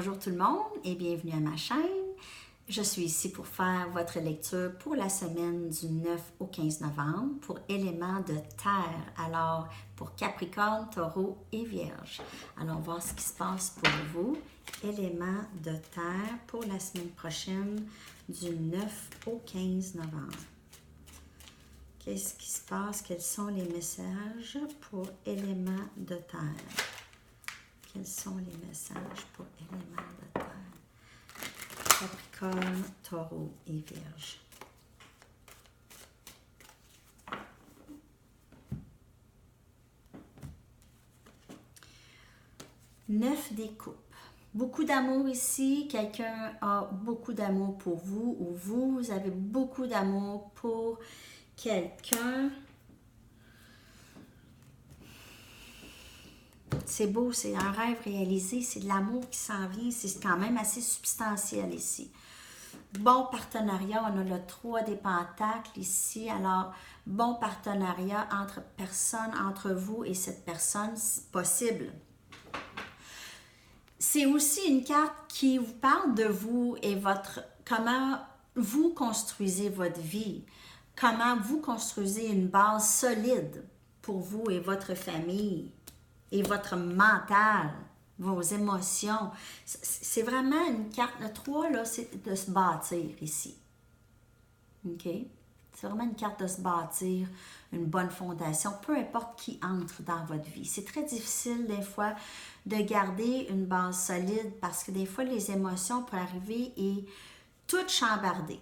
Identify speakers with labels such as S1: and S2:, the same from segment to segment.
S1: Bonjour tout le monde et bienvenue à ma chaîne. Je suis ici pour faire votre lecture pour la semaine du 9 au 15 novembre pour éléments de terre. Alors, pour Capricorne, Taureau et Vierge. Allons voir ce qui se passe pour vous. Éléments de terre pour la semaine prochaine du 9 au 15 novembre. Qu'est-ce qui se passe? Quels sont les messages pour éléments de terre? Quels sont les messages pour éléments de terre? Capricorne, Taureau et Vierge. Neuf des coupes. Beaucoup d'amour ici. Quelqu'un a beaucoup d'amour pour vous ou vous avez beaucoup d'amour pour quelqu'un. C'est beau, c'est un rêve réalisé, c'est de l'amour qui s'en vient, c'est quand même assez substantiel ici. Bon partenariat, on a le 3 des pentacles ici, alors bon partenariat entre personnes, entre vous et cette personne, possible. C'est aussi une carte qui vous parle de vous et comment vous construisez votre vie, comment vous construisez une base solide pour vous et votre famille. Et votre mental, vos émotions. C'est vraiment une carte, le 3, là, c'est de se bâtir ici. OK? C'est vraiment une carte de se bâtir une bonne fondation, peu importe qui entre dans votre vie. C'est très difficile, des fois, de garder une base solide parce que des fois, les émotions peuvent arriver et tout chambarder.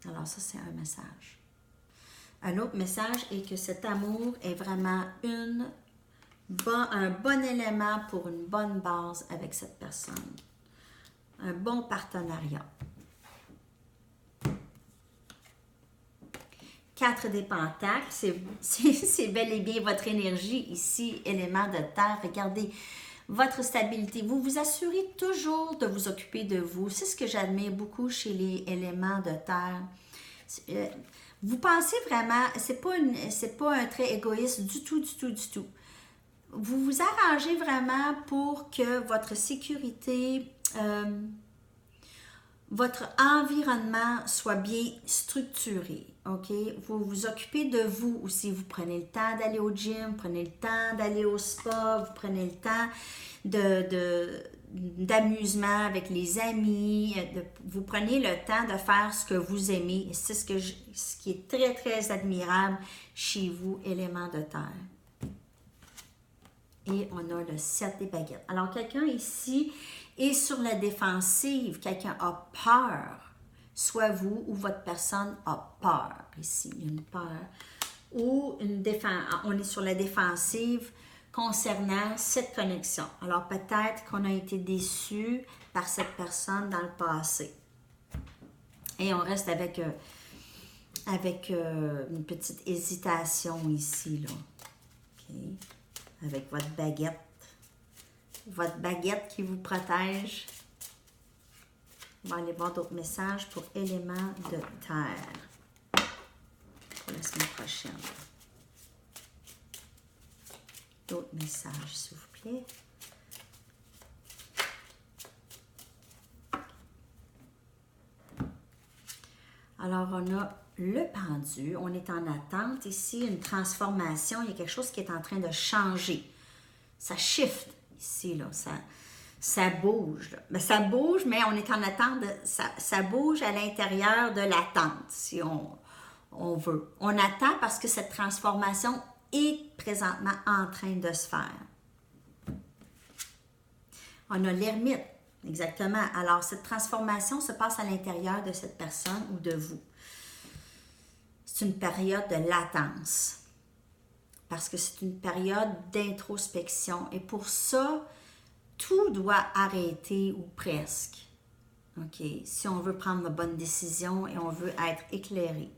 S1: Alors ça, c'est un message. Un autre message est que cet amour est vraiment un bon élément pour une bonne base avec cette personne. Un bon partenariat. 4 des pentacles, c'est bel et bien votre énergie ici, élément de terre. Regardez votre stabilité. Vous vous assurez toujours de vous occuper de vous. C'est ce que j'admire beaucoup chez les éléments de terre. Vous pensez vraiment, c'est pas un trait égoïste du tout. Vous vous arrangez vraiment pour que votre sécurité, votre environnement soit bien structuré, ok? Vous vous occupez de vous aussi. Vous prenez le temps d'aller au gym, vous prenez le temps d'aller au spa, vous prenez le temps d'amusement avec les amis, vous prenez le temps de faire ce que vous aimez. C'est ce qui est très, très admirable chez vous, élément de terre. Et on a le 7 des baguettes. Alors, quelqu'un ici est sur la défensive. Quelqu'un a peur. Soit vous ou votre personne a peur. Ici, il y a une peur. Ou on est sur la défensive concernant cette connexion. Alors, peut-être qu'on a été déçu par cette personne dans le passé. Et on reste avec une petite hésitation ici, là. OK? Avec votre baguette. Votre baguette qui vous protège. On va aller voir d'autres messages pour éléments de terre pour la semaine prochaine. D'autres messages, s'il vous plaît. Alors, on a le pendu. On est en attente ici, une transformation. Il y a quelque chose qui est en train de changer. Ça shift ici, là. Ça bouge. Là. Mais ça bouge, mais on est en attente. Ça bouge à l'intérieur de l'attente, si on veut. On attend parce que cette transformation est présentement en train de se faire. On a l'ermite, exactement. Alors, cette transformation se passe à l'intérieur de cette personne ou de vous. C'est une période de latence. Parce que c'est une période d'introspection. Et pour ça, tout doit arrêter ou presque. OK? Si on veut prendre de bonnes décisions et on veut être éclairé.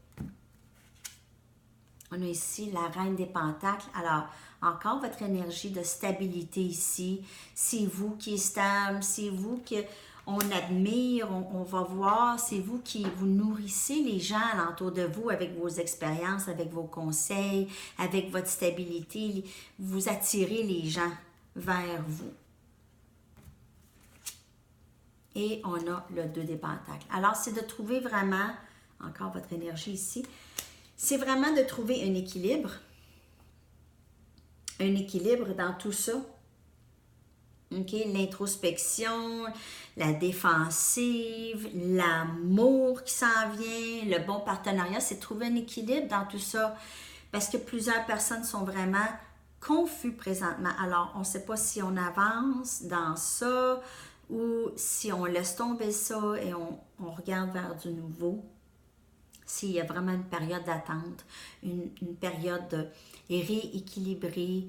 S1: On a ici la reine des pentacles. Alors, encore votre énergie de stabilité ici. C'est vous qui êtes stable. C'est vous qu'on admire. On va voir. C'est vous qui vous nourrissez les gens alentour de vous avec vos expériences, avec vos conseils, avec votre stabilité. Vous attirez les gens vers vous. Et on a le 2 des pentacles. Alors, c'est de trouver vraiment, encore votre énergie ici, c'est vraiment de trouver un équilibre dans tout ça. OK? L'introspection, la défensive, l'amour qui s'en vient, le bon partenariat, c'est de trouver un équilibre dans tout ça. Parce que plusieurs personnes sont vraiment confus présentement. Alors, on ne sait pas si on avance dans ça ou si on laisse tomber ça et on regarde vers du nouveau. S'il y a vraiment une période d'attente, une période de rééquilibrer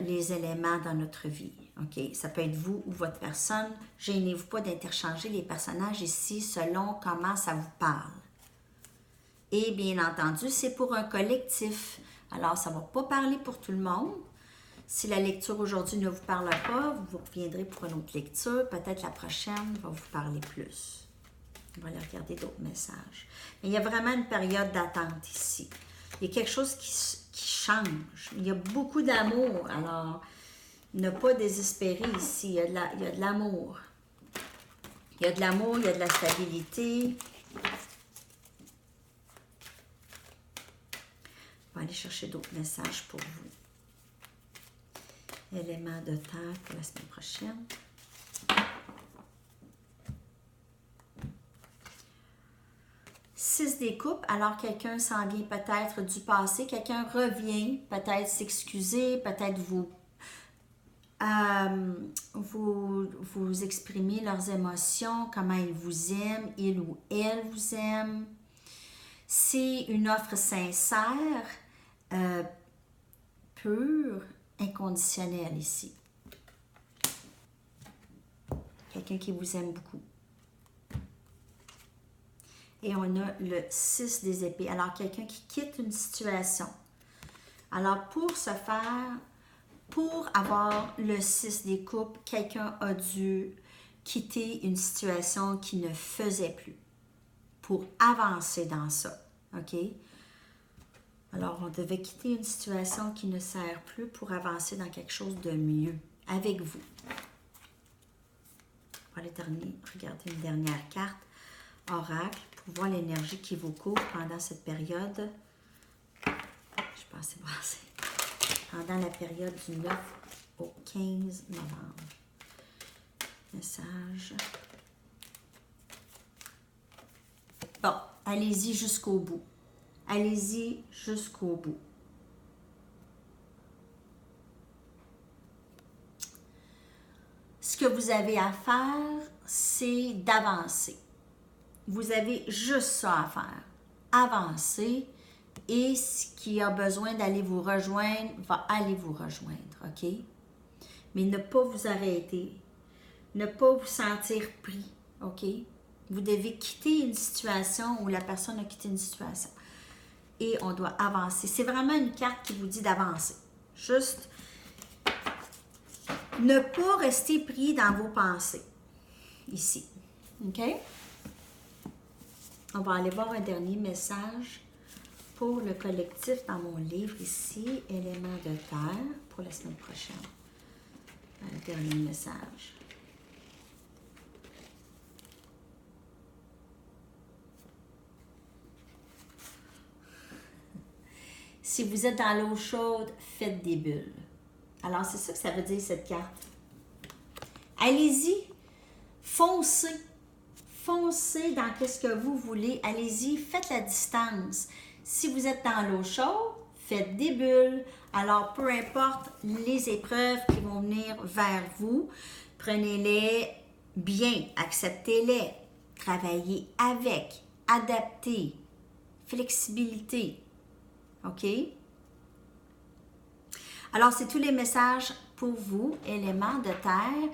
S1: les éléments dans notre vie. OK? Ça peut être vous ou votre personne. Gênez-vous pas d'interchanger les personnages ici selon comment ça vous parle. Et bien entendu, c'est pour un collectif. Alors, ça ne va pas parler pour tout le monde. Si la lecture aujourd'hui ne vous parle pas, vous reviendrez pour une autre lecture. Peut-être la prochaine va vous parler plus. On va aller regarder d'autres messages. Mais il y a vraiment une période d'attente ici. Il y a quelque chose qui change. Il y a beaucoup d'amour. Alors, ne pas désespérer ici. Il y a de l'amour. Il y a de l'amour, il y a de la stabilité. On va aller chercher d'autres messages pour vous. Éléments de terre pour la semaine prochaine. Six des coupes, alors quelqu'un s'en vient peut-être du passé, quelqu'un revient, peut-être s'excuser, peut-être vous exprimer leurs émotions, comment ils vous aiment, il ou elle vous aime. C'est une offre sincère, pure, inconditionnelle ici. Quelqu'un qui vous aime beaucoup. Et on a le 6 des épées. Alors, quelqu'un qui quitte une situation. Alors, pour avoir le 6 des coupes, quelqu'un a dû quitter une situation qui ne faisait plus pour avancer dans ça. OK? Alors, on devait quitter une situation qui ne sert plus pour avancer dans quelque chose de mieux avec vous. On va aller regarder une dernière carte. Oracle, pour voir l'énergie qui vous couvre pendant cette période. Je pense que c'est passé. Pendant la période du 9 au 15 novembre. Message. Bon, allez-y jusqu'au bout. Allez-y jusqu'au bout. Ce que vous avez à faire, c'est d'avancer. Vous avez juste ça à faire. Avancer et ce qui a besoin d'aller vous rejoindre va aller vous rejoindre, OK? Mais ne pas vous arrêter. Ne pas vous sentir pris, OK? Vous devez quitter une situation où la personne a quitté une situation. Et on doit avancer. C'est vraiment une carte qui vous dit d'avancer. Juste ne pas rester pris dans vos pensées. Ici. OK? On va aller voir un dernier message pour le collectif dans mon livre ici, éléments de terre, pour la semaine prochaine. Un dernier message. Si vous êtes dans l'eau chaude, faites des bulles. Alors, c'est ça que ça veut dire, cette carte. Allez-y, foncez. Foncez dans ce que vous voulez. Allez-y, faites la distance. Si vous êtes dans l'eau chaude, faites des bulles. Alors, peu importe les épreuves qui vont venir vers vous, prenez-les bien, acceptez-les, travaillez avec, adaptez, flexibilité. OK? Alors, c'est tous les messages pour vous, éléments de terre.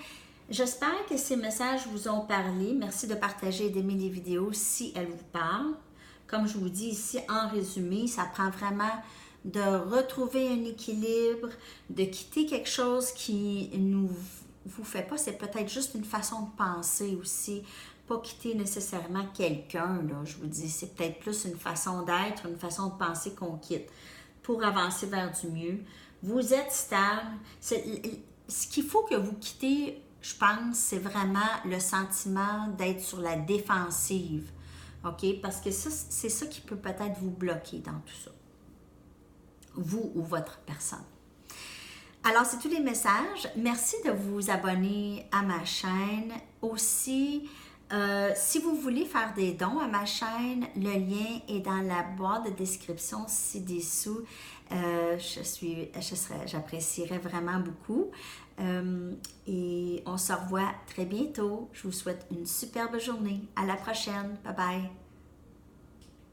S1: J'espère que ces messages vous ont parlé. Merci de partager et d'aimer les vidéos si elles vous parlent. Comme je vous dis ici, en résumé, ça prend vraiment de retrouver un équilibre, de quitter quelque chose qui ne vous fait pas. C'est peut-être juste une façon de penser aussi. Pas quitter nécessairement quelqu'un, là, je vous dis. C'est peut-être plus une façon d'être, une façon de penser qu'on quitte pour avancer vers du mieux. Vous êtes stable. ce qu'il faut que vous quittez, je pense, c'est vraiment le sentiment d'être sur la défensive. OK? Parce que ça, c'est ça qui peut peut-être vous bloquer dans tout ça. Vous ou votre personne. Alors, c'est tous les messages. Merci de vous abonner à ma chaîne. Aussi, si vous voulez faire des dons à ma chaîne, le lien est dans la boîte de description ci-dessous. J'apprécierais vraiment beaucoup. Et on se revoit très bientôt. Je vous souhaite une superbe journée. À la prochaine. Bye bye.